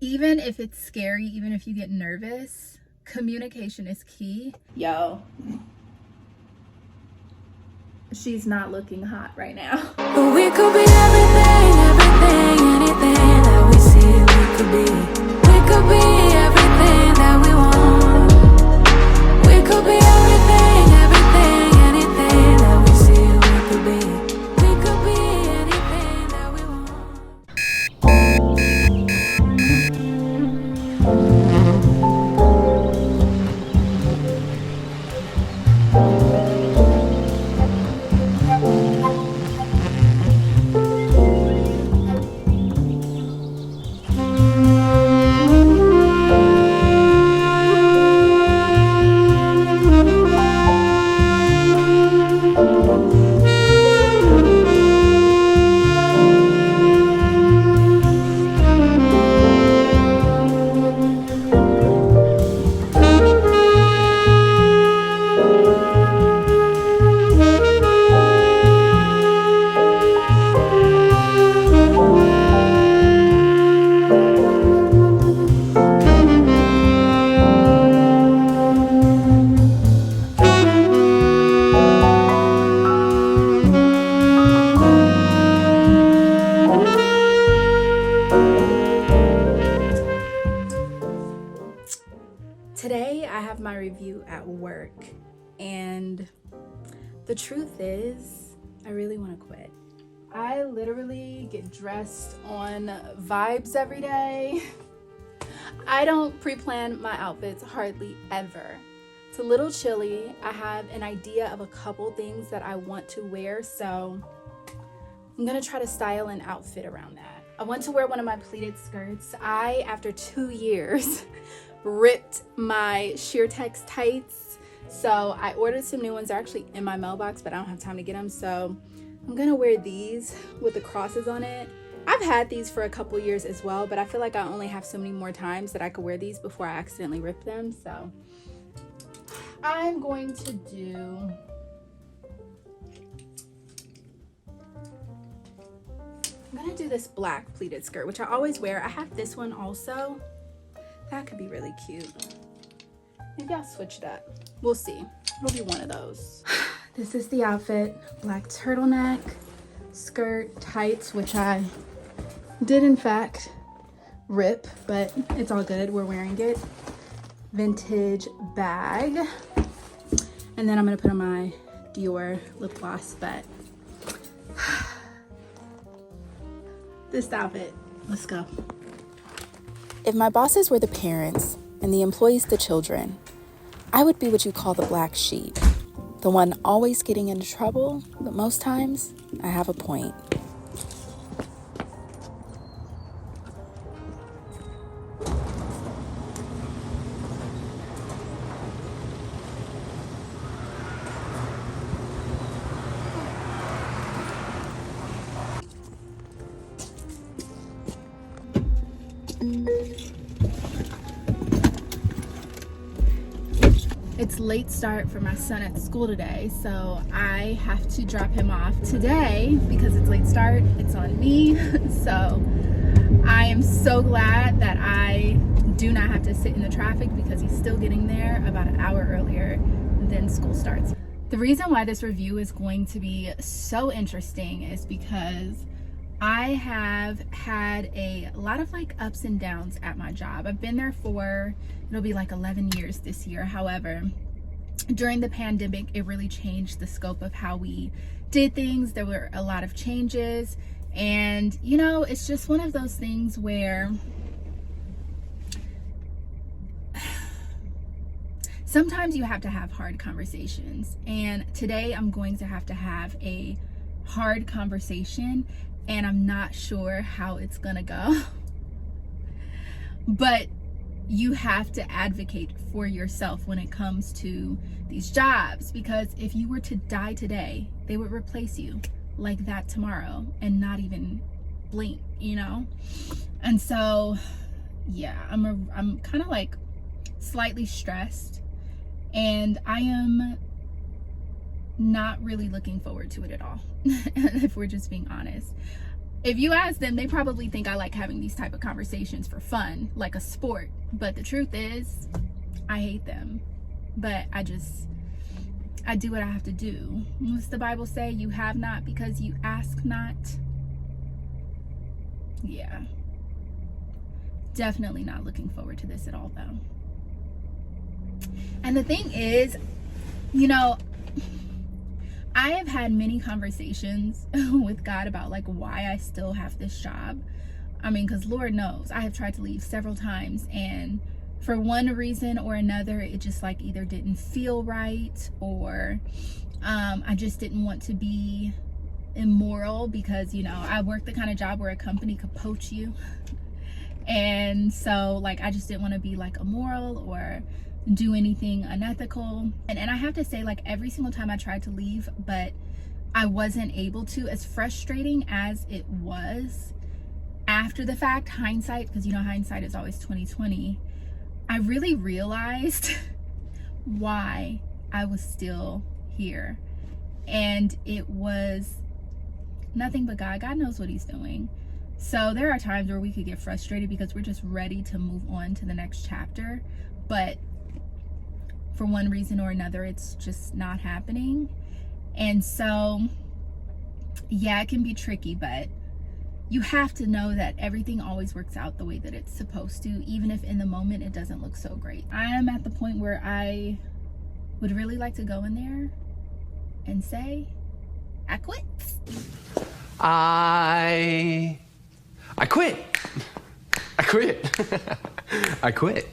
Even if it's scary, even if you get nervous, communication is key. Yo, she's not looking hot right now. But we could be everything, anything that we see we could be. We could be everything that we want. We could be everything, anything that we see we could be. We could be anything that we want. Today I have my review at work, and the truth is I really want to quit. I literally get dressed on vibes every day. I don't pre-plan my outfits hardly ever. It's a little chilly. I have an idea of a couple things that I want to wear, so I'm gonna try to style an outfit around that. I want to wear one of my pleated skirts. After 2 years, ripped my sheer text tights, so I ordered some new ones. They're actually in my mailbox, but I don't have time to get them, so I'm gonna wear these with the crosses on it. I've had these for a couple years as well, but I feel like I only have so many more times that I could wear these before I accidentally rip them. So I'm going to do this black pleated skirt, which I always wear. I have this one also. That could be really cute. Maybe I'll switch it up. We'll see. It'll be one of those. This is the outfit. Black turtleneck, skirt, tights, which I did in fact rip, but it's all good. We're wearing it. Vintage bag. And then I'm gonna put on my Dior lip gloss, but this outfit. Let's go. If my bosses were the parents and the employees the children, I would be what you call the black sheep, the one always getting into trouble, but most times I have a point. It's late start for my son at school today, so I have to drop him off today because it's late start. It's on me. So I am so glad that I do not have to sit in the traffic because he's still getting there about an hour earlier than school starts. The reason why this review is going to be so interesting is because I have had a lot of like ups and downs at my job. I've been there for, it'll be like 11 years this year. However, during the pandemic, it really changed the scope of how we did things. There were a lot of changes, and you know, it's just one of those things where sometimes you have to have hard conversations, and today I'm going to have a hard conversation, and I'm not sure how it's gonna go. But you have to advocate for yourself when it comes to these jobs, because if you were to die today, they would replace you like that tomorrow and not even blink, you know? And so, yeah, I'm kind of like slightly stressed, and I am not really looking forward to it at all, if we're just being honest. If you ask them, they probably think I like having these type of conversations for fun, like a sport. But the truth is, I hate them. But I do what I have to do. What's the Bible say? You have not because you ask not. Yeah. Definitely not looking forward to this at all, though. And the thing is, you know, I have had many conversations with God about like why I still have this job. I mean, because Lord knows I have tried to leave several times, and for one reason or another, it just like either didn't feel right, or I just didn't want to be immoral, because, you know, I work the kind of job where a company could poach you. And so like I just didn't want to be like immoral or do anything unethical. And I have to say, like, every single time I tried to leave but I wasn't able to, as frustrating as it was after the fact, hindsight, because you know hindsight is always 20/20, I really realized why I was still here. And it was nothing but God. God knows what he's doing. So there are times where we could get frustrated because we're just ready to move on to the next chapter, but for one reason or another, it's just not happening. And so, yeah, it can be tricky, but you have to know that everything always works out the way that it's supposed to, even if in the moment it doesn't look so great. I am at the point where I would really like to go in there and say, I quit. I quit. I quit. I quit.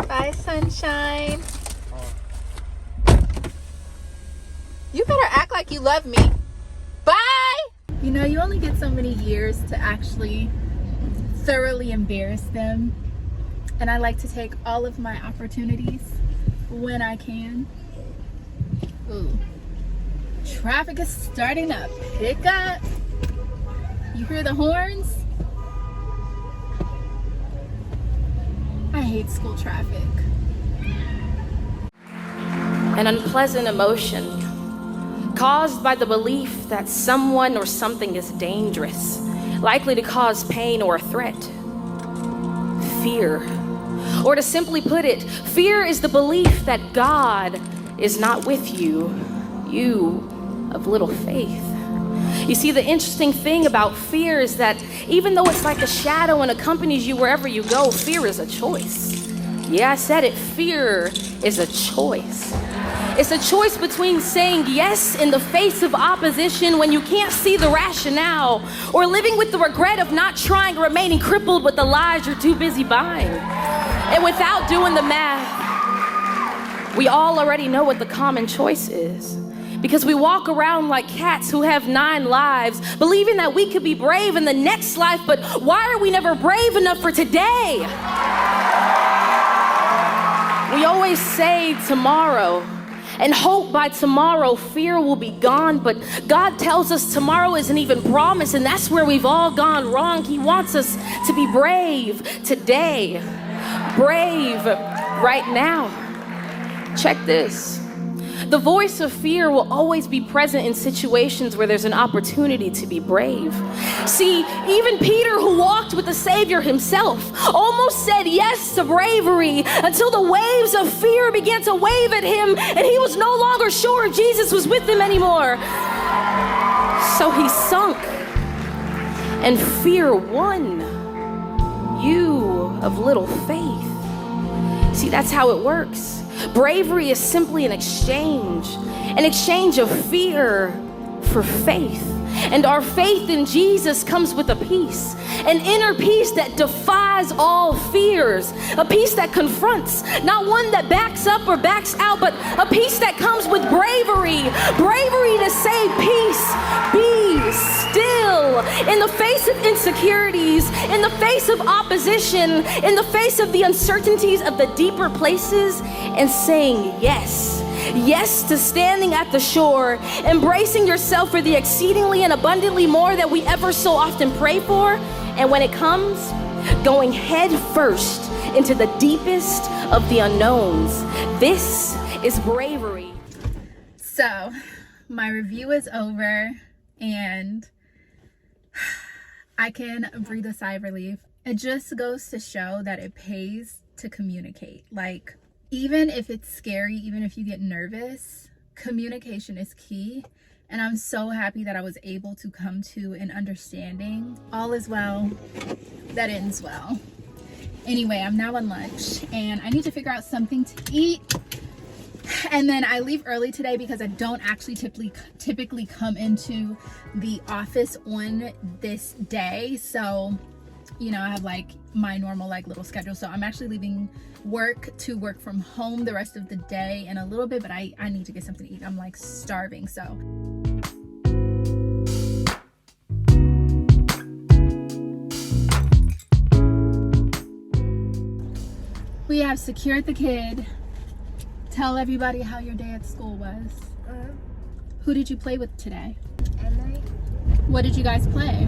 Bye, sunshine. You better act like you love me. Bye! You know, you only get so many years to actually thoroughly embarrass them. And I like to take all of my opportunities when I can. Ooh. Traffic is starting to pick up. You hear the horns? I hate school traffic. An unpleasant emotion caused by the belief that someone or something is dangerous, likely to cause pain or a threat. Fear. Or to simply put it, fear is the belief that God is not with you, you of little faith. You see, the interesting thing about fear is that even though it's like a shadow and accompanies you wherever you go, fear is a choice. Yeah, I said it. Fear is a choice. It's a choice between saying yes in the face of opposition when you can't see the rationale, or living with the regret of not trying or remaining crippled with the lies you're too busy buying. And without doing the math, we all already know what the common choice is. Because we walk around like cats who have 9 lives, believing that we could be brave in the next life, but why are we never brave enough for today? We always say tomorrow and hope by tomorrow fear will be gone, but God tells us tomorrow isn't even promised, and that's where we've all gone wrong. He wants us to be brave today, brave right now. Check this. The voice of fear will always be present in situations where there's an opportunity to be brave. See, even Peter, who walked with the Savior himself, almost said yes to bravery until the waves of fear began to wave at him and he was no longer sure Jesus was with him anymore. So he sunk and fear won. You of little faith. See, that's how it works. Bravery is simply an exchange of fear for faith. And our faith in Jesus comes with a peace, an inner peace that defies all fears, a peace that confronts, not one that backs up or backs out, but a peace that comes with bravery to say, peace, be still, in the face of insecurities, in the face of opposition, in the face of the uncertainties of the deeper places, and saying yes. Yes to standing at the shore, embracing yourself for the exceedingly and abundantly more that we ever so often pray for. And when it comes, going head first into the deepest of the unknowns. This is bravery. So, my review is over and I can breathe a sigh of relief. It just goes to show that it pays to communicate. Like, even if it's scary, even if you get nervous, communication is key. And I'm so happy that I was able to come to an understanding. All is well that ends well. Anyway, I'm now on lunch and I need to figure out something to eat. And then I leave early today because I don't actually typically come into the office on this day. So, you know, I have like my normal like little schedule. So I'm actually leaving work to work from home the rest of the day in a little bit, but I need to get something to eat. I'm like starving. So we have secured the kid. Tell everybody how your day at school was. Who did you play with today? Emily. What did you guys play?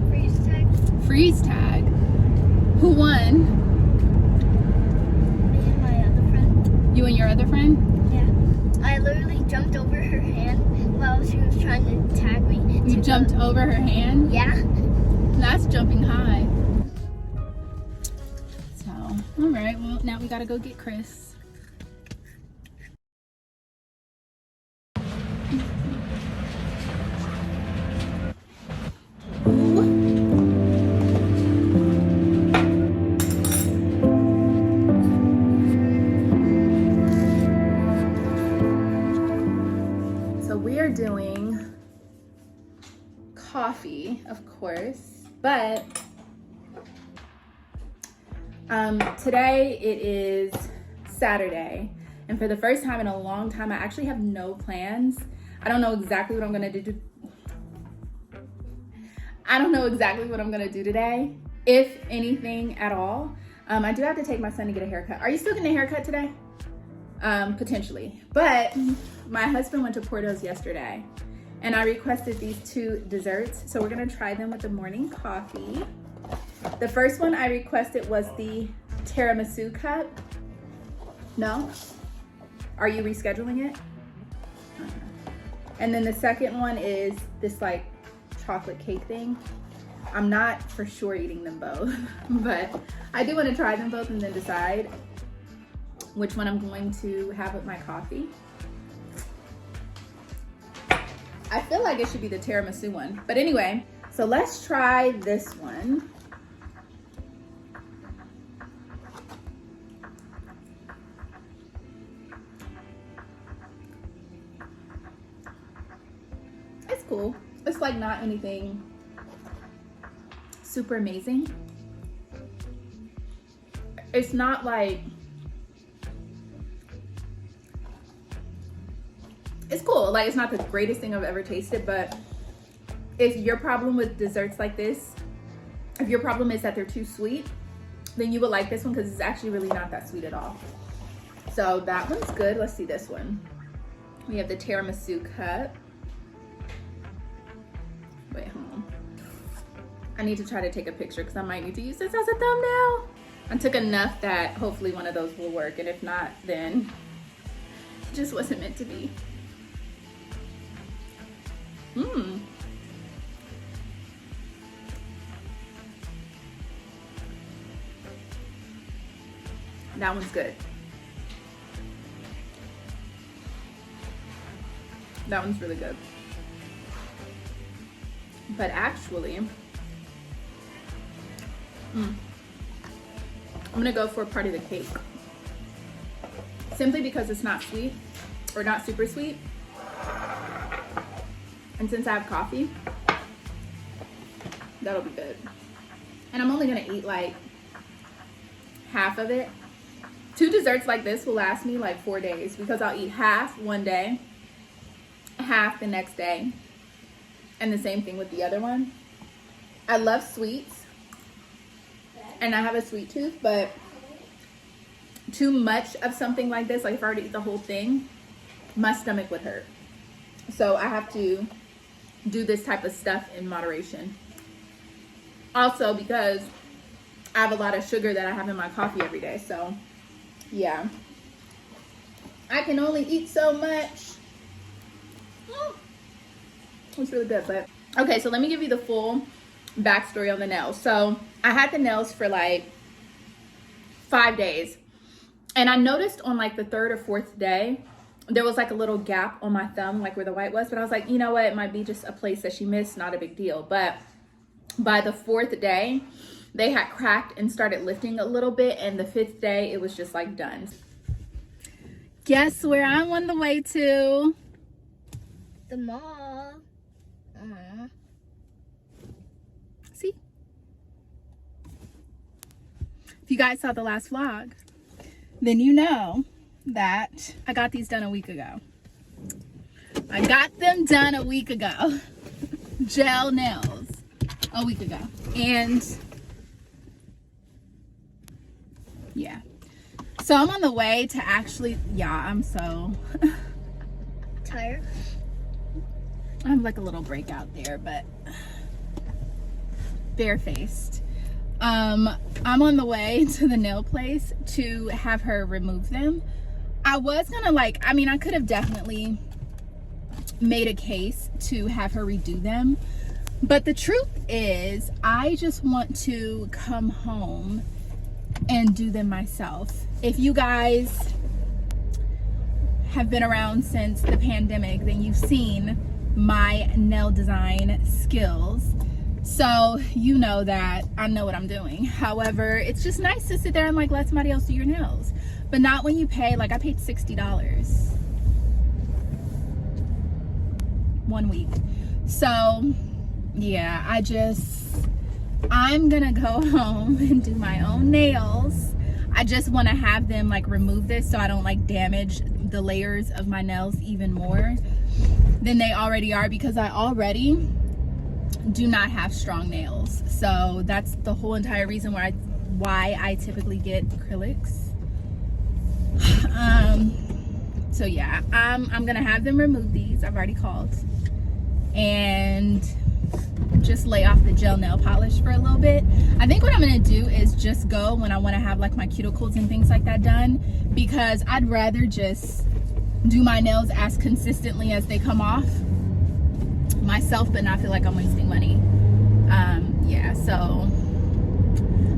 Freeze tag. Freeze tag. Who won? Me and my other friend. You and your other friend? Yeah. I literally jumped over her hand while she was trying to tag me. You jumped over her hand? Yeah. That's jumping high. So, all right. Well, now we gotta go get Chris. Doing coffee, of course, but today it is Saturday, and for the first time in a long time I actually have no plans. I don't know exactly what I'm gonna do. I don't know exactly what I'm gonna do today, if anything at all. I do have to take my son to get a haircut. Are you still getting a haircut today? Potentially, but my husband went to Porto's yesterday and I requested these two desserts, so we're gonna try them with the morning coffee. The first one I requested was the tiramisu cup. No? Are you rescheduling it? And then the second one is this like chocolate cake thing. I'm not for sure eating them both, but I do want to try them both and then decide which one I'm going to have with my coffee. I feel like it should be the tiramisu one. But anyway, so let's try this one. It's cool. It's like not anything super amazing. It's not like, it's cool. Like, it's not the greatest thing I've ever tasted, but if your problem with desserts like this, if your problem is that they're too sweet, then you will like this one because it's actually really not that sweet at all. So that one's good. Let's see this one. We have the tiramisu cup. Wait, hold on. I need to try to take a picture because I might need to use this as a thumbnail. I took enough that hopefully one of those will work, and if not, then it just wasn't meant to be. That one's good. That one's really good. But actually, I'm gonna go for a part of the cake. Simply because it's not sweet, or not super sweet. And since I have coffee, that'll be good. And I'm only gonna eat like half of it. 2 desserts like this will last me like 4 days because I'll eat half one day, half the next day, and the same thing with the other one. I love sweets and I have a sweet tooth, but too much of something like this, like if I were to eat the whole thing, my stomach would hurt. So I have to do this type of stuff in moderation. Also because I have a lot of sugar that I have in my coffee every day, so yeah. I can only eat so much. It's really good. But okay, so let me give you the full backstory on the nails. So I had the nails for like 5 days, and I noticed on like the 3rd or 4th day there was like a little gap on my thumb, like where the white was, but I was like, you know what, it might be just a place that she missed, not a big deal. But by the 4th day they had cracked and started lifting a little bit, and the 5th day it was just like done. Guess where I'm on the way to? The mall. See, if you guys saw the last vlog, then you know that I got these done a week ago. I got them done a week ago. Gel nails a week ago. And yeah, so I'm on the way to actually, I'm so Tired. I'm like a little breakout there, but barefaced. I'm on the way to the nail place to have her remove them. I was gonna I could have definitely made a case to have her redo them, but the truth is I just want to come home and do them myself. If you guys have been around since the pandemic, then you've seen my nail design skills, so you know that I know what I'm doing. However, it's just nice to sit there and like let somebody else do your nails, but not when you pay, like I paid $60 1 week. So yeah, I'm gonna go home and do my own nails. I just want to have them like remove this so I don't like damage the layers of my nails even more than they already are, because I already do not have strong nails. So that's the whole entire reason why I typically get acrylics. So yeah, I'm gonna have them remove these. I've already called, and just lay off the gel nail polish for a little bit. I think what I'm gonna do is just go when I want to have like my cuticles and things like that done, because I'd rather just do my nails as consistently as they come off myself, but not feel like I'm wasting money. Yeah, so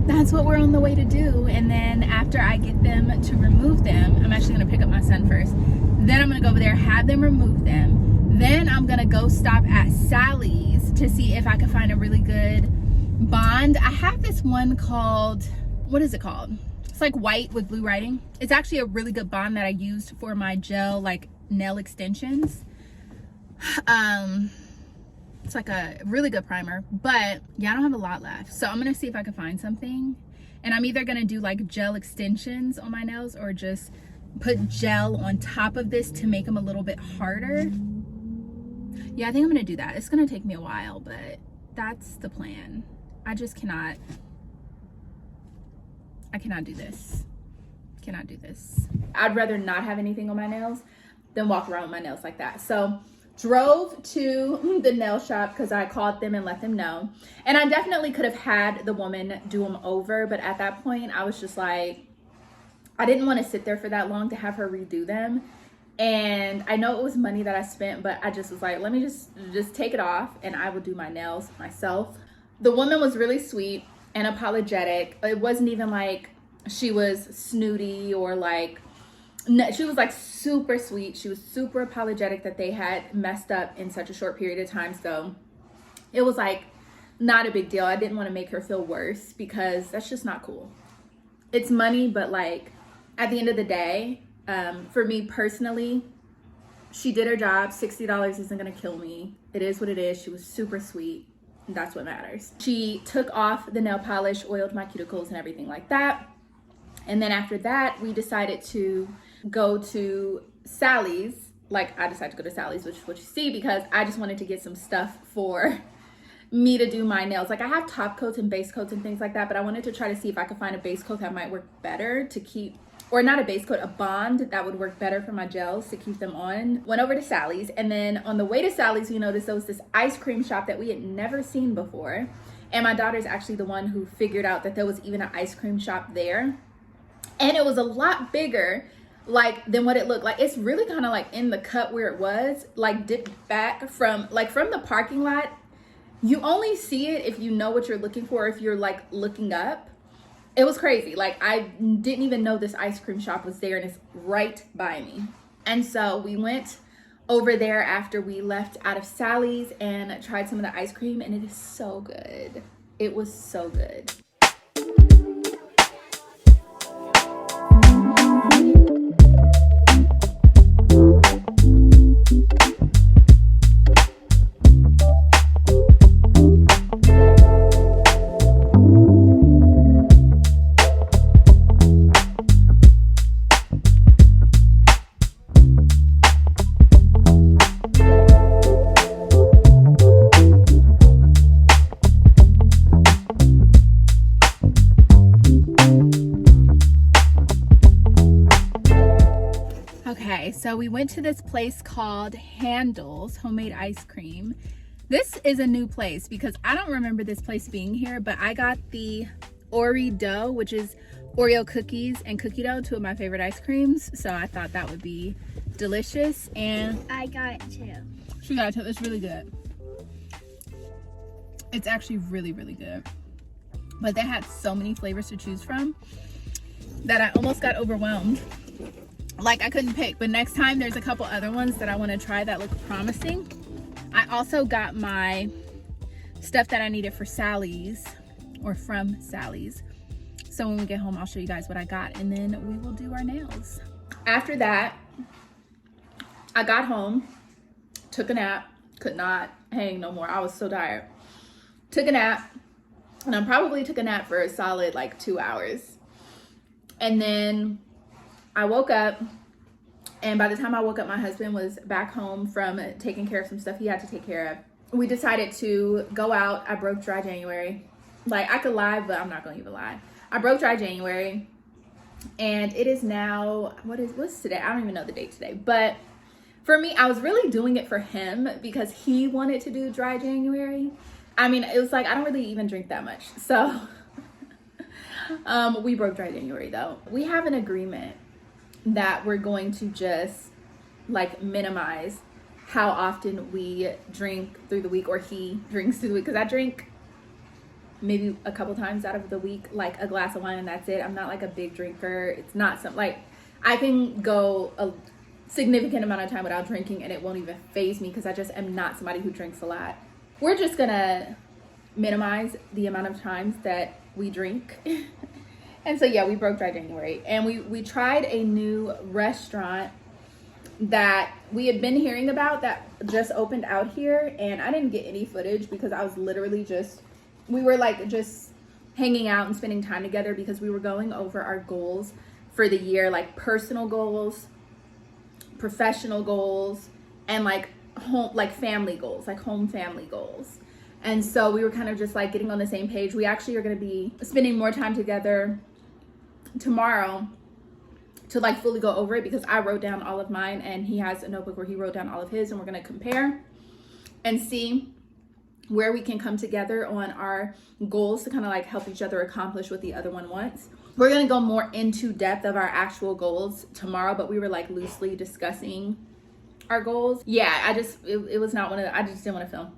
that's what we're on the way to do. And then after I get them to remove them, I'm actually gonna pick up my son first, then I'm gonna go over there, have them remove them, then I'm gonna go stop at Sally's to see if I can find a really good bond. I have this one called, what is it called? It's like white with blue writing. It's actually a really good bond that I used for my gel like nail extensions. It's like a really good primer, but yeah, I don't have a lot left. So I'm gonna see if I can find something, and I'm either gonna do like gel extensions on my nails or just put gel on top of this to make them a little bit harder. Yeah, I think I'm gonna do that. It's gonna take me a while, but that's the plan. I just cannot do this. Cannot do this. I'd rather not have anything on my nails than walk around with my nails like that. So drove to the nail shop because I called them and let them know. And I definitely could have had the woman do them over, but at that point I was just like, I didn't want to sit there for that long to have her redo them. And I know it was money that I spent, but I just was like, let me just take it off and I will do my nails myself. The woman was really sweet and apologetic. It wasn't even like she was snooty or like, no, she was like super sweet. She was super apologetic that they had messed up in such a short period of time. So it was like not a big deal. I didn't want to make her feel worse because that's just not cool. It's money, but like at the end of the day, for me personally, she did her job. $60 isn't gonna kill me. It is what it is. She was super sweet. That's what matters. She took off the nail polish, oiled my cuticles and everything like that. And then after that, we decided to go to Sally's. Like I decided to go to Sally's, which is what you see, because I just wanted to get some stuff for me to do my nails. Like I have top coats and base coats and things like that, but I wanted to try to see if I could find a base coat that might work better to keep, or not a base coat, a bond that would work better for my gels to keep them on. Went over to Sally's, and then on the way to Sally's, we noticed there was this ice cream shop that we had never seen before. And my daughter's actually the one who figured out that there was even an ice cream shop there. And it was a lot bigger like than what it looked like. It's really kind of like in the cut where it was, like dipped back from the parking lot. You only see it if you know what you're looking for, if you're like looking up. It was crazy. Like, I didn't even know this ice cream shop was there, and it's right by me. And so we went over there after we left out of Sally's and tried some of the ice cream, and it is so good. It was so good. Okay, so we went to this place called Handles Homemade Ice Cream. This is a new place because I don't remember this place being here, but I got the Oreo dough, which is Oreo cookies and cookie dough, two of my favorite ice creams. So I thought that would be delicious, and I got it too. she got it too. It's really good. It's actually really, really good. But they had so many flavors to choose from that I almost got overwhelmed. Like, I couldn't pick. But next time there's a couple other ones that I want to try that look promising. I also got my stuff that I needed for Sally's, or from Sally's. So when we get home, I'll show you guys what I got, and then we will do our nails. After that, I got home, took a nap, could not hang no more. I was so tired. Took a nap, and I probably took a nap for a solid like 2 hours. And then I woke up, and by the time I woke up, my husband was back home from taking care of some stuff he had to take care of. We decided to go out. I broke dry January. Like, I could lie, but I'm not gonna even lie. I broke dry January, and it is now, what's today? I don't even know the date today. But for me, I was really doing it for him because he wanted to do dry January. I mean, it was like, I don't really even drink that much. So we broke dry January though. We have an agreement that we're going to just like minimize how often we drink through the week, or he drinks through the week, because I drink maybe a couple times out of the week, like a glass of wine, and that's it. I'm not like a big drinker. It's not something like, I can go a significant amount of time without drinking and it won't even faze me because I just am not somebody who drinks a lot. We're just gonna minimize the amount of times that we drink. And so yeah, we broke dry January, and we tried a new restaurant that we had been hearing about that just opened out here, and I didn't get any footage because I was literally we were like just hanging out and spending time together because we were going over our goals for the year, like personal goals, professional goals, and like family goals, like home family goals. And so we were kind of just like getting on the same page. We actually are going to be spending more time together tomorrow to like fully go over it, because I wrote down all of mine and he has a notebook where he wrote down all of his, and we're going to compare and see where we can come together on our goals to kind of like help each other accomplish what the other one wants. We're going to go more into depth of our actual goals tomorrow, but we were like loosely discussing our goals. Yeah, it was not one of the, I just didn't want to film.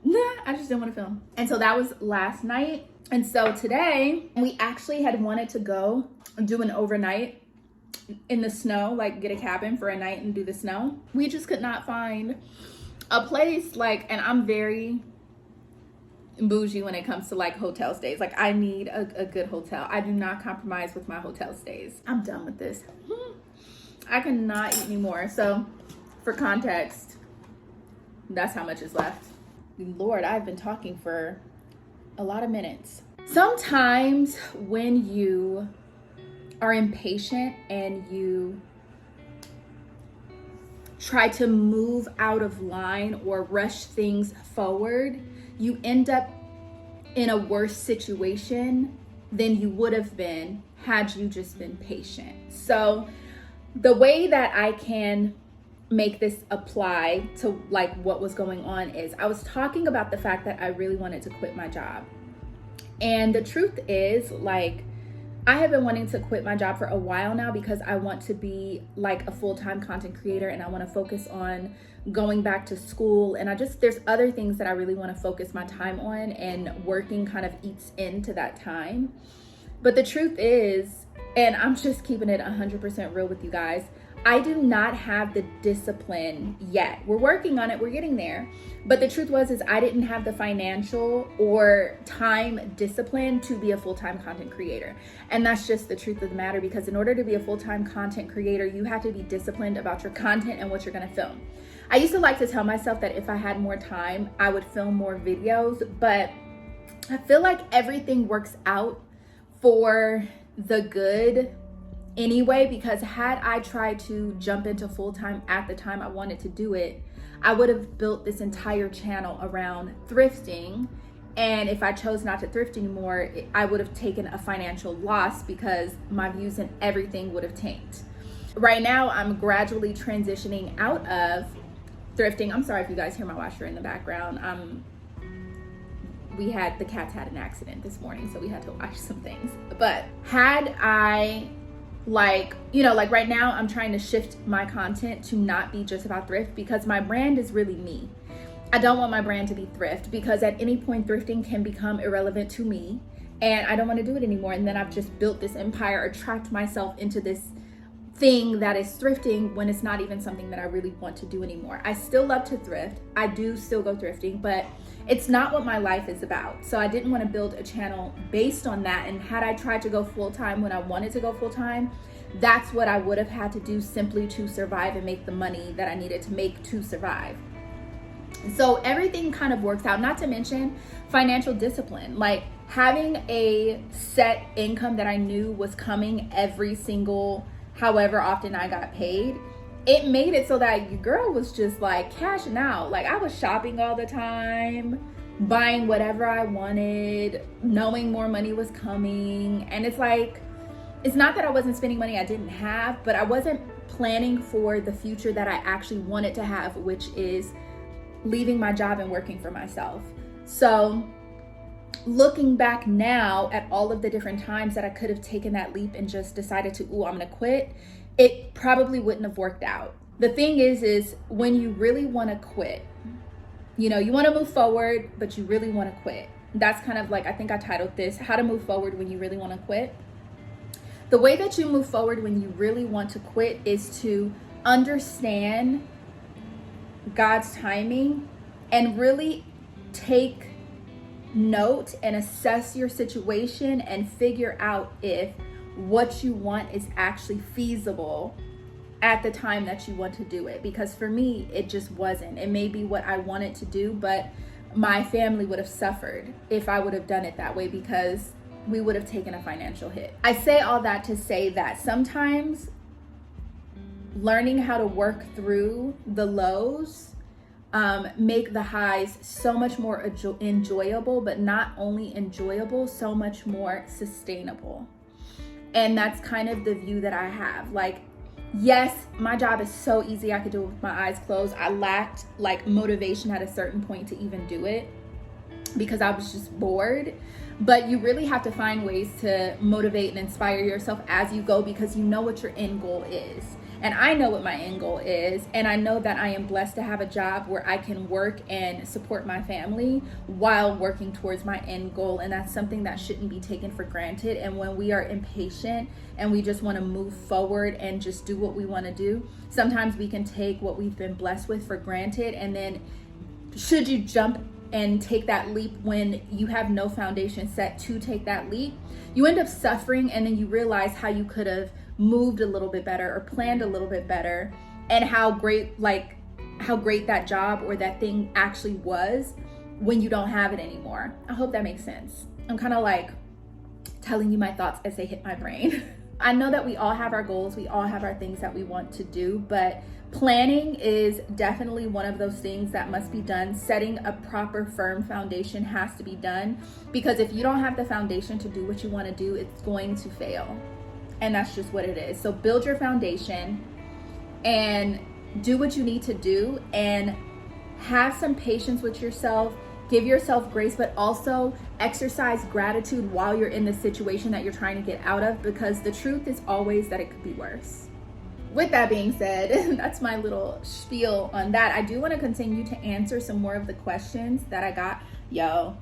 I just didn't want to film. And so that was last night. And so today we actually had wanted to go do an overnight in the snow, like get a cabin for a night and do the snow. We just could not find a place, like, and I'm very bougie when it comes to like hotel stays. Like, I need a good hotel. I do not compromise with my hotel stays. I'm done with this. I cannot eat anymore. So for context, that's how much is left. Lord, I've been talking for a lot of minutes. Sometimes when you are impatient and you try to move out of line or rush things forward, you end up in a worse situation than you would have been had you just been patient. So the way that I can make this apply to like what was going on is, I was talking about the fact that I really wanted to quit my job. And the truth is, like, I have been wanting to quit my job for a while now because I want to be like a full-time content creator, and I want to focus on going back to school, and there's other things that I really want to focus my time on, and working kind of eats into that time. But the truth is, and I'm just keeping it 100% real with you guys, I do not have the discipline yet. We're working on it, we're getting there. But the truth is I didn't have the financial or time discipline to be a full-time content creator. And that's just the truth of the matter, because in order to be a full-time content creator, you have to be disciplined about your content and what you're gonna film. I used to like to tell myself that if I had more time, I would film more videos, but I feel like everything works out for the good anyway, because had I tried to jump into full-time at the time I wanted to do it, I would have built this entire channel around thrifting. And if I chose not to thrift anymore, I would have taken a financial loss because my views and everything would have tanked. Right now, I'm gradually transitioning out of thrifting. I'm sorry if you guys hear my washer in the background. The cats had an accident this morning, so we had to wash some things. But had I right now, I'm trying to shift my content to not be just about thrift, because my brand is really me. I don't want my brand to be thrift, because at any point thrifting can become irrelevant to me, and I don't want to do it anymore. And then I've just built this empire or trapped myself into this thing that is thrifting when it's not even something that I really want to do anymore. I still love to thrift. I do still go thrifting, but it's not what my life is about. So I didn't want to build a channel based on that. And had I tried to go full-time when I wanted to go full-time, that's what I would have had to do simply to survive and make the money that I needed to make to survive. So everything kind of works out, not to mention financial discipline, like having a set income that I knew was coming every single however often I got paid. It made it so that your girl was just like cashing out. Like I was shopping all the time, buying whatever I wanted, knowing more money was coming. And it's like, it's not that I wasn't spending money I didn't have, but I wasn't planning for the future that I actually wanted to have, which is leaving my job and working for myself. So looking back now at all of the different times that I could have taken that leap and just decided to, I'm gonna quit, it probably wouldn't have worked out. The thing is when you really wanna quit, you wanna move forward, but you really wanna quit. That's kind of like, I think I titled this, How to Move Forward When You Really Wanna Quit. The way that you move forward when you really want to quit is to understand God's timing and really take note and assess your situation and figure out if what you want is actually feasible at the time that you want to do it. Because for me, it just wasn't. It may be what I wanted to do, but my family would have suffered if I would have done it that way, because we would have taken a financial hit. I say all that to say that sometimes learning how to work through the lows make the highs so much more enjoyable, but not only enjoyable, so much more sustainable. And that's kind of the view that I have. Like, yes, my job is so easy, I could do it with my eyes closed. I lacked like motivation at a certain point to even do it because I was just bored. But you really have to find ways to motivate and inspire yourself as you go, because you know what your end goal is. And I know what my end goal is, and I know that I am blessed to have a job where I can work and support my family while working towards my end goal. And that's something that shouldn't be taken for granted. And when we are impatient and we just want to move forward and just do what we want to do, sometimes we can take what we've been blessed with for granted. And then should you jump and take that leap when you have no foundation set to take that leap, you end up suffering, and then you realize how you could have moved a little bit better or planned a little bit better, and how great that job or that thing actually was when you don't have it anymore. I hope that makes sense. I'm kind of like telling you my thoughts as they hit my brain. I know that we all have our goals, we all have our things that we want to do, but planning is definitely one of those things that must be done. Setting a proper, firm foundation has to be done, because if you don't have the foundation to do what you want to do, it's going to fail. And that's just what it is. So build your foundation and do what you need to do, and have some patience with yourself give yourself grace, but also exercise gratitude while you're in the situation that you're trying to get out of, because the truth is always that it could be worse. With that being said, that's my little spiel on that. I do want to continue to answer some more of the questions that I got. Yo,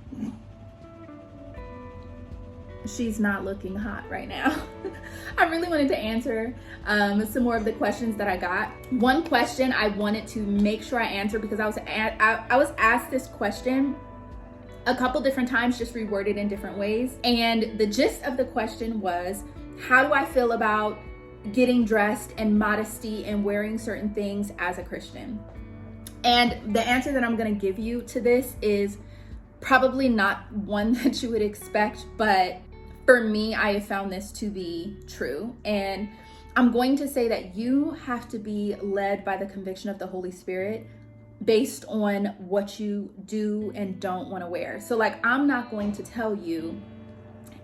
she's not looking hot right now. I really wanted to answer some more of the questions that I got. One question I wanted to make sure I answer, because I was asked this question a couple different times, just reworded in different ways. And the gist of the question was, how do I feel about getting dressed and modesty and wearing certain things as a Christian? And the answer that I'm going to give you to this is probably not one that you would expect, but for me, I have found this to be true. And I'm going to say that you have to be led by the conviction of the Holy Spirit based on what you do and don't want to wear. So like, I'm not going to tell you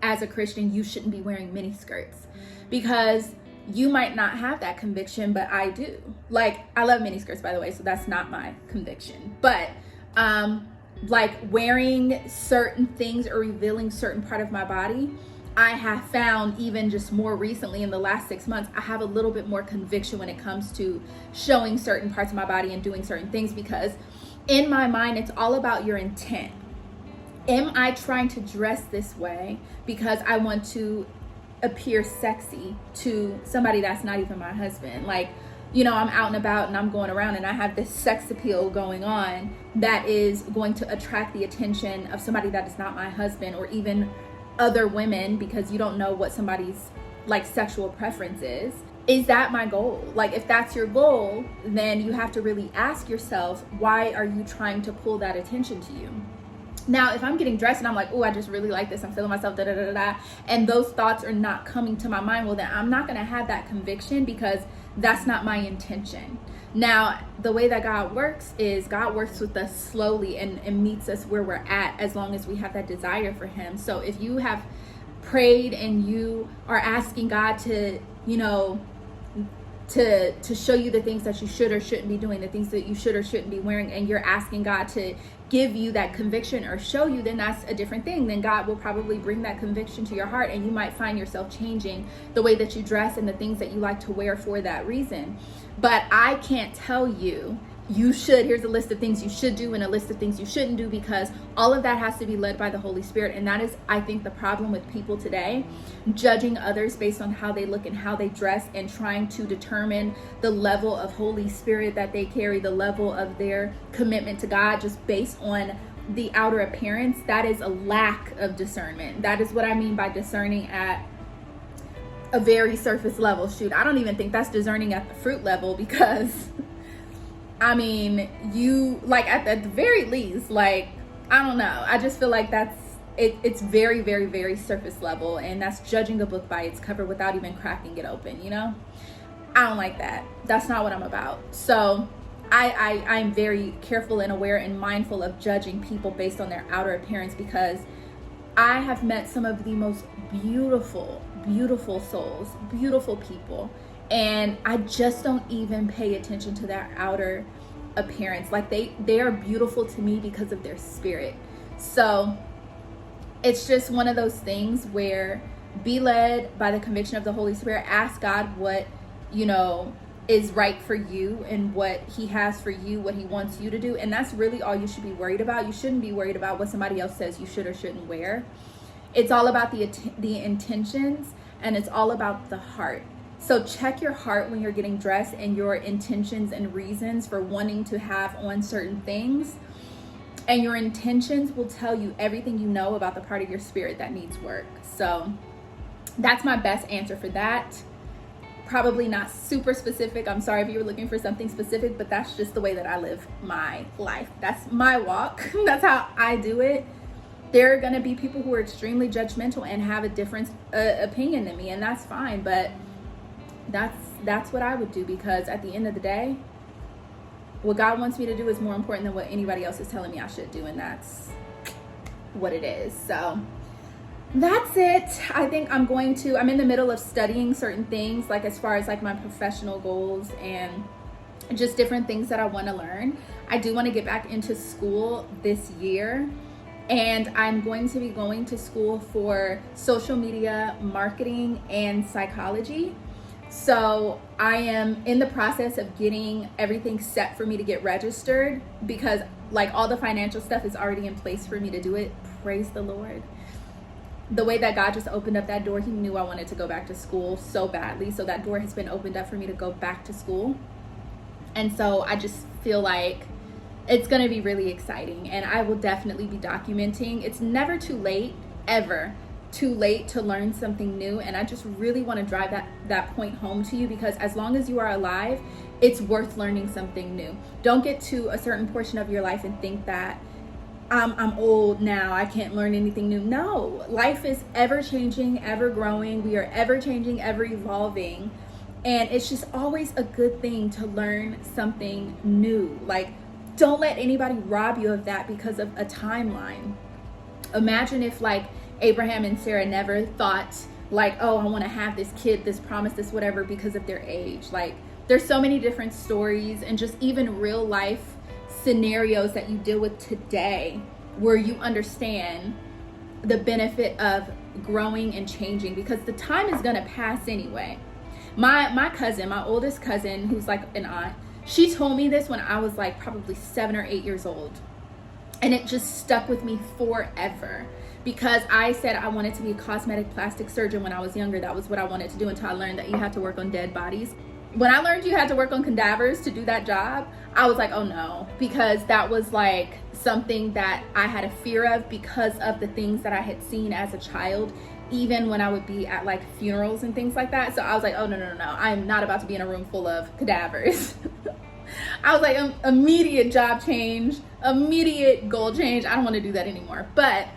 as a Christian, you shouldn't be wearing mini skirts, because you might not have that conviction, but I do. Like, I love mini skirts, by the way, so that's not my conviction. But like wearing certain things or revealing certain part of my body, I have found even just more recently in the last 6 months, I have a little bit more conviction when it comes to showing certain parts of my body and doing certain things, because in my mind, it's all about your intent. Am I trying to dress this way because I want to appear sexy to somebody that's not even my husband? Like, you know, I'm out and about and I'm going around and I have this sex appeal going on that is going to attract the attention of somebody that is not my husband, or even other women, because you don't know what somebody's like sexual preference is. Is that my goal? Like, if that's your goal, then you have to really ask yourself, why are you trying to pull that attention to you? Now, if I'm getting dressed and I'm like, oh, I just really like this, I'm feeling myself, da da da da, and those thoughts are not coming to my mind, well, then I'm not going to have that conviction, because that's not my intention. Now, the way that God works is God works with us slowly and meets us where we're at, as long as we have that desire for Him. So if you have prayed and you are asking God to, you know, to show you the things that you should or shouldn't be doing, the things that you should or shouldn't be wearing, and you're asking God to give you that conviction or show you, then that's a different thing. Then God will probably bring that conviction to your heart, and you might find yourself changing the way that you dress and the things that you like to wear for that reason. But I can't tell you, you should, here's a list of things you should do and a list of things you shouldn't do, because all of that has to be led by the Holy Spirit. And that is, I think, the problem with people today, judging others based on how they look and how they dress, and trying to determine the level of Holy Spirit that they carry, the level of their commitment to God, just based on the outer appearance. That is a lack of discernment. That is what I mean by discerning at a very surface level. Shoot, I don't even think that's discerning at the fruit level, because I mean, you, like, at the very least, like, I don't know, I just feel like that's it's very, very, very surface level, and that's judging a book by its cover without even cracking it open, you know? I don't like that. That's not what I'm about. So I'm very careful and aware and mindful of judging people based on their outer appearance, because I have met some of the most beautiful, beautiful souls, beautiful people, and I just don't even pay attention to their outer appearance. Like, they are beautiful to me because of their spirit. So it's just one of those things where, be led by the conviction of the Holy Spirit. Ask God what, you know, is right for you and what He has for you, what He wants you to do. And that's really all you should be worried about. You shouldn't be worried about what somebody else says you should or shouldn't wear. It's all about the intentions, and it's all about the heart. So check your heart when you're getting dressed, and your intentions and reasons for wanting to have on certain things. And your intentions will tell you everything you know about the part of your spirit that needs work. So that's my best answer for that. Probably not super specific. I'm sorry if you were looking for something specific, but that's just the way that I live my life. That's my walk. That's how I do it. There are going to be people who are extremely judgmental and have a different opinion than me, and that's fine. But that's what I would do, because at the end of the day, what God wants me to do is more important than what anybody else is telling me I should do, and that's what it is. So that's it. I think I'm in the middle of studying certain things, like as far as like my professional goals and just different things that I want to learn. I do want to get back into school this year, and I'm going to be going to school for social media marketing and psychology. So I am in the process of getting everything set for me to get registered, because like all the financial stuff is already in place for me to do it. Praise the Lord. The way that God just opened up that door, he knew I wanted to go back to school so badly. So that door has been opened up for me to go back to school. And so I just feel like it's going to be really exciting, and I will definitely be documenting. It's never too late, ever too late to learn something new. And I just really want to drive that point home to you, because as long as you are alive, it's worth learning something new. Don't get to a certain portion of your life and think that I'm old now, I can't learn anything new. No, life is ever changing, ever growing. We are ever changing, ever evolving. And it's just always a good thing to learn something new. Like, don't let anybody rob you of that because of a timeline. Imagine if like Abraham and Sarah never thought like, oh, I want to have this kid, this promise, this whatever, because of their age. Like, there's so many different stories and just even real life scenarios that you deal with today where you understand the benefit of growing and changing, because the time is going to pass anyway. My cousin, my oldest cousin, who's like an aunt, she told me this when I was like probably 7 or 8 years old. And it just stuck with me forever, because I said I wanted to be a cosmetic plastic surgeon when I was younger. That was what I wanted to do until I learned that you had to work on dead bodies. When I learned you had to work on cadavers to do that job, I was like, oh no, because that was like something that I had a fear of because of the things that I had seen as a child, even when I would be at like funerals and things like that. So I was like, oh no, I'm not about to be in a room full of cadavers. I was like, immediate job change, immediate goal change. I don't want to do that anymore. But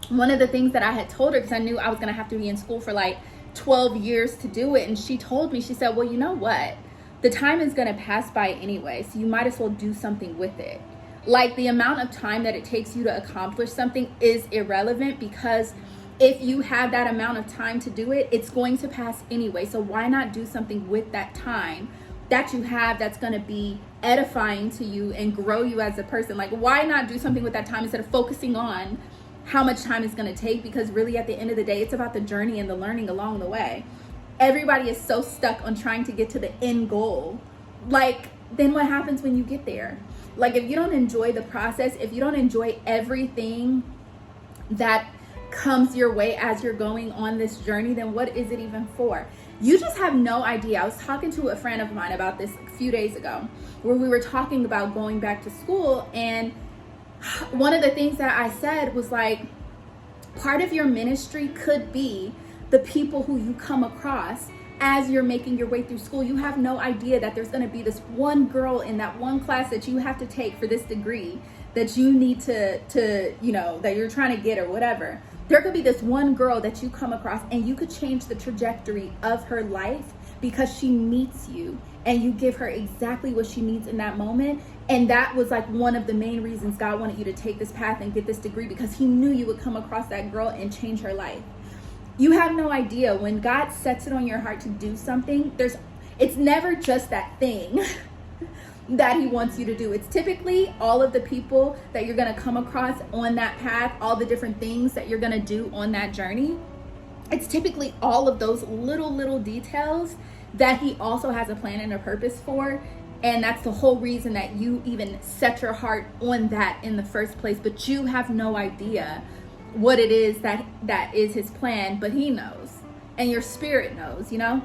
one of the things that I had told her, because I knew I was going to have to be in school for like 12 years to do it. And she told me, she said, well, you know what? The time is going to pass by anyway, so you might as well do something with it. Like, the amount of time that it takes you to accomplish something is irrelevant, because if you have that amount of time to do it, it's going to pass anyway. So why not do something with that time that you have that's going to be edifying to you and grow you as a person? Like, why not do something with that time instead of focusing on how much time it's going to take? Because really, at the end of the day, it's about the journey and the learning along the way. Everybody is so stuck on trying to get to the end goal. Like, then what happens when you get there? Like, if you don't enjoy the process, if you don't enjoy everything that comes your way as you're going on this journey, then what is it even for? You just have no idea. I was talking to a friend of mine about this a few days ago, where we were talking about going back to school, and one of the things that I said was like, part of your ministry could be the people who you come across as you're making your way through school. You have no idea that there's going to be this one girl in that one class that you have to take for this degree that you need to you know, that you're trying to get or whatever. There could be this one girl that you come across, and you could change the trajectory of her life because she meets you and you give her exactly what she needs in that moment. And that was like one of the main reasons God wanted you to take this path and get this degree, because he knew you would come across that girl and change her life. You have no idea. When God sets it on your heart to do something, it's never just that thing that he wants you to do. It's typically all of the people that you're going to come across on that path, all the different things that you're going to do on that journey. It's typically all of those little details that he also has a plan and a purpose for. And that's the whole reason that you even set your heart on that in the first place. But you have no idea what it is that is his plan, but he knows, and your spirit knows, you know?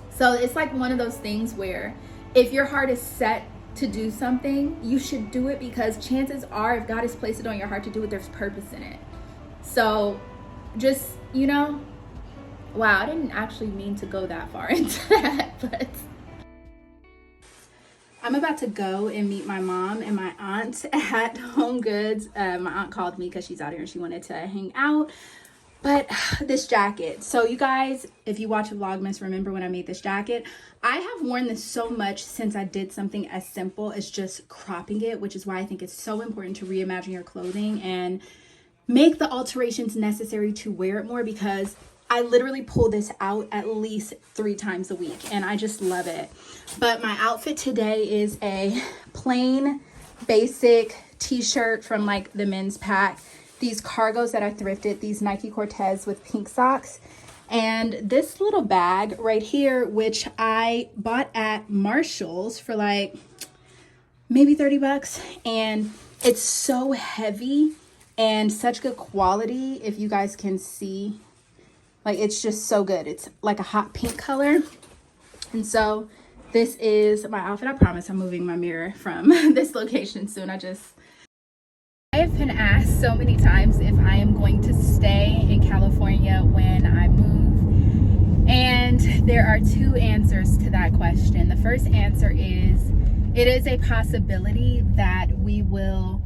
So it's like one of those things where if your heart is set to do something, you should do it, because chances are, if God has placed it on your heart to do it, there's purpose in it. So just, you know, wow, I didn't actually mean to go that far into that, but I'm about to go and meet my mom and my aunt at Home Goods. My aunt called me because she's out here and she wanted to hang out. But this jacket. So you guys, if you watch Vlogmas, remember when I made this jacket? I have worn this so much since I did something as simple as just cropping it, which is why I think it's so important to reimagine your clothing and make the alterations necessary to wear it more, because I literally pull this out at least 3 times a week, and I just love it. But my outfit today is a plain basic t-shirt from like the men's pack, these cargos that I thrifted, these Nike Cortez with pink socks, and this little bag right here, which I bought at Marshall's for like maybe 30 bucks. And it's so heavy and such good quality. If you guys can see, like, it's just so good. It's like a hot pink color. And so this is my outfit. I promise I'm moving my mirror from this location soon. I have been asked so many times if I am going to stay in California when I move. And there are 2 answers to that question. The first answer is, it is a possibility that we will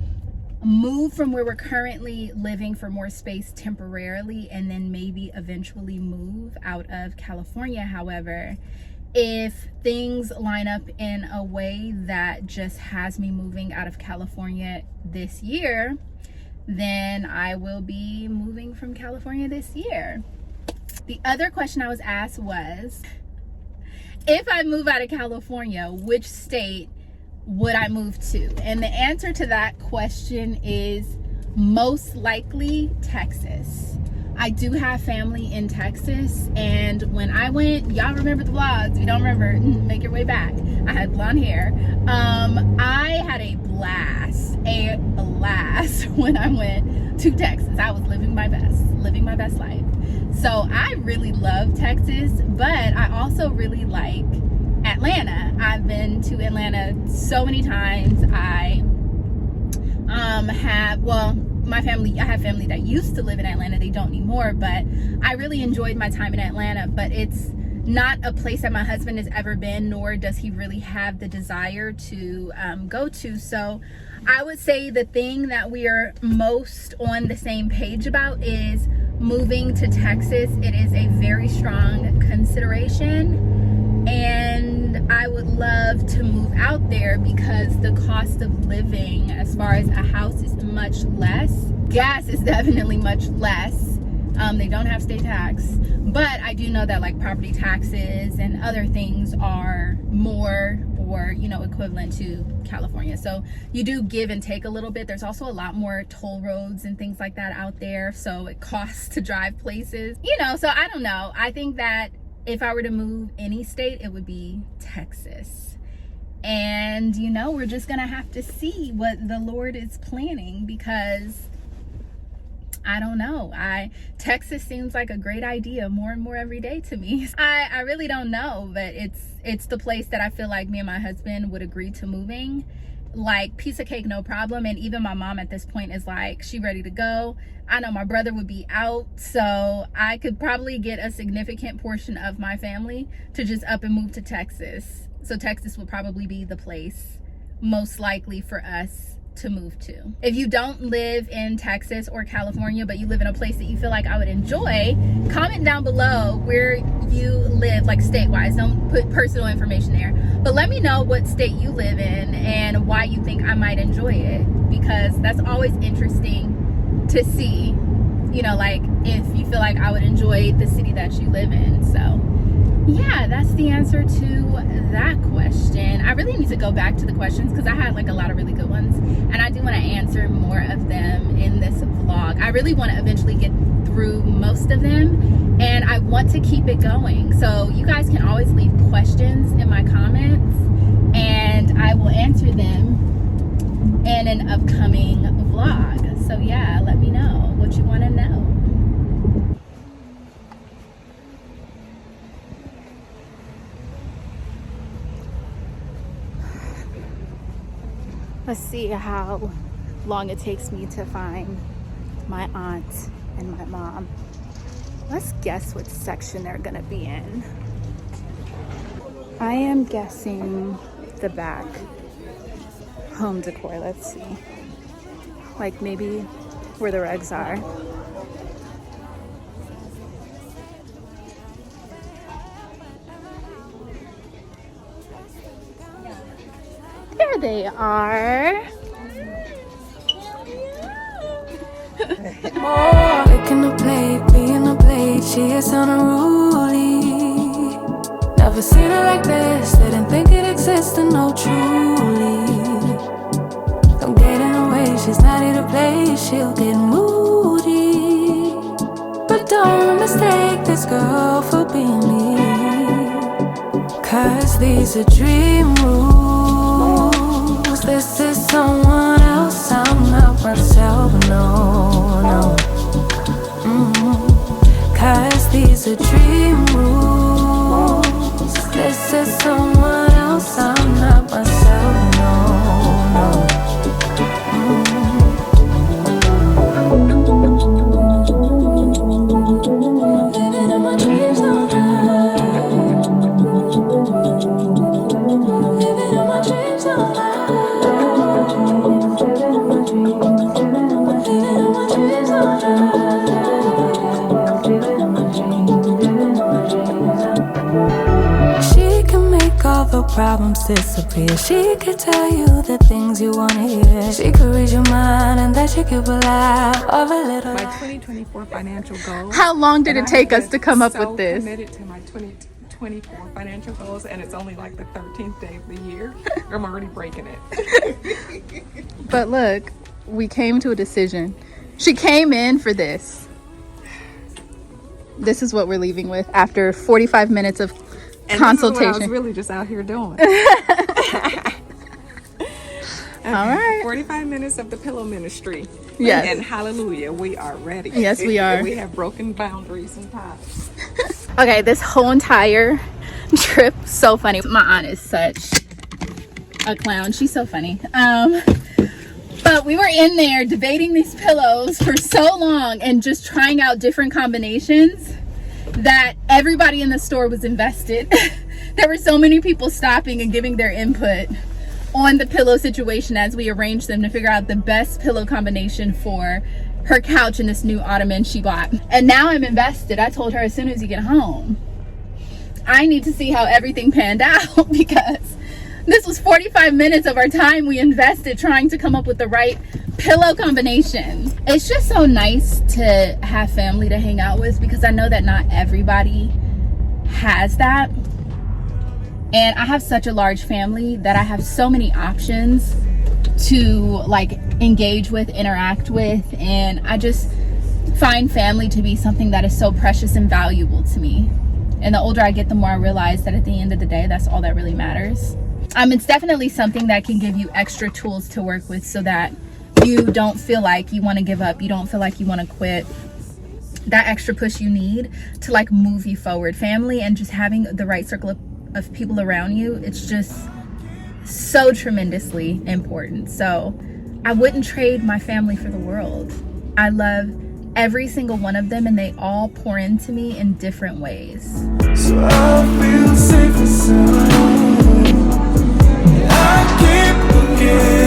move from where we're currently living for more space temporarily and then maybe eventually move out of California. However, if things line up in a way that just has me moving out of California this year, then I will be moving from California this year. The other question I was asked was, if I move out of California, which state would I move to? And the answer to that question is most likely Texas. I do have family in Texas, and when I went, y'all remember the vlogs? If you don't remember, make your way back. I had blonde hair. I had a blast when I went to Texas. I was living my best life. So I really love Texas, but I also really like Atlanta. I've been to Atlanta so many times. I have family that used to live in Atlanta. They don't anymore, but I really enjoyed my time in Atlanta. But it's not a place that my husband has ever been, nor does he really have the desire to go to. So I would say the thing that we are most on the same page about is moving to Texas. It is a very strong consideration, and I would love to move out there because the cost of living as far as a house is much less. Gas is definitely much less. They don't have state tax, but I do know that like property taxes and other things are more, or equivalent to California. So you do give and take a little bit. There's also a lot more toll roads and things like that out there, so it costs to drive places. So I don't know. I think that if I were to move any state, it would be Texas. And we're just gonna have to see what the Lord is planning, because I don't know. Texas seems like a great idea more and more every day to me. I really don't know, but it's the place that I feel like me and my husband would agree to moving. Like, piece of cake, no problem. And even my mom at this point is like, she ready to go. I know my brother would be out, so I could probably get a significant portion of my family to just up and move to Texas. So Texas would probably be the place most likely for us to move to. If you don't live in Texas or California, but you live in a place that you feel like I would enjoy, comment down below where you live, like state-wise. Don't put personal information there, but let me know what state you live in and why you think I might enjoy it, because that's always interesting to see, like if you feel like I would enjoy the city that you live in. So yeah, that's the answer to that question. I really need to go back to the questions because I had like a lot of really good ones, and I do want to answer more of them in this vlog. I really want to eventually get through most of them, and I want to keep it going. So you guys can always leave questions in my comments, and I will answer them in an upcoming vlog. So yeah, let me know what you want to know. Let's see how long it takes me to find my aunt and my mom. Let's guess what section they're gonna be in. I am guessing the back. Home decor, let's see. Like maybe where the rugs are. There they are. Picking a plate, being a plate, she is gets to know truly. Don't get in her way, she's not here to play, she'll get moody. But don't mistake this girl for being me, 'cause these are dream rules. This is someone else, I'm not myself, no, no. 'Cause these are dream rules. This is someone else, I'm not myself, no, no. Living in my dreams all night. Living in my dreams all night. Living in my dreams. Living in my dreams all night. She can make all the problems disappear. She could tell you the things you wanna hear. She could read your mind and that she could laugh of a little. My 2024 financial goals. How long did it take us to come up so with this? Committed to my 2024 financial goals, and it's only like the 13th day of the year. I'm already breaking it. But look, we came to a decision. She came in for this. This is what we're leaving with after 45 minutes of consultation. This is what I was really just out here doing. All right. 45 minutes of the pillow ministry. Yes. And hallelujah, we are ready. Yes, we are. We have broken boundaries and ties. Okay, this whole entire trip, so funny. My aunt is such a clown. She's so funny. But we were in there debating these pillows for so long and just trying out different combinations that everybody in the store was invested. There were so many people stopping and giving their input on the pillow situation as we arranged them to figure out the best pillow combination for her couch and this new ottoman she bought. And now I'm invested. I told her as soon as you get home, I need to see how everything panned out, because this was 45 minutes of our time we invested trying to come up with the right pillow combination. It's just so nice to have family to hang out with, because I know that not everybody has that. And I have such a large family that I have so many options to like engage with, interact with, and I just find family to be something that is so precious and valuable to me. And the older I get, the more I realize that at the end of the day, that's all that really matters. It's definitely something that can give you extra tools to work with so that you don't feel like you want to give up, you don't feel like you want to quit. That extra push you need to like move you forward. Family and just having the right circle of people around you, it's just so tremendously important. So I wouldn't trade my family for the world. I love every single one of them, and they all pour into me in different ways. So I feel safe and sound. I keep looking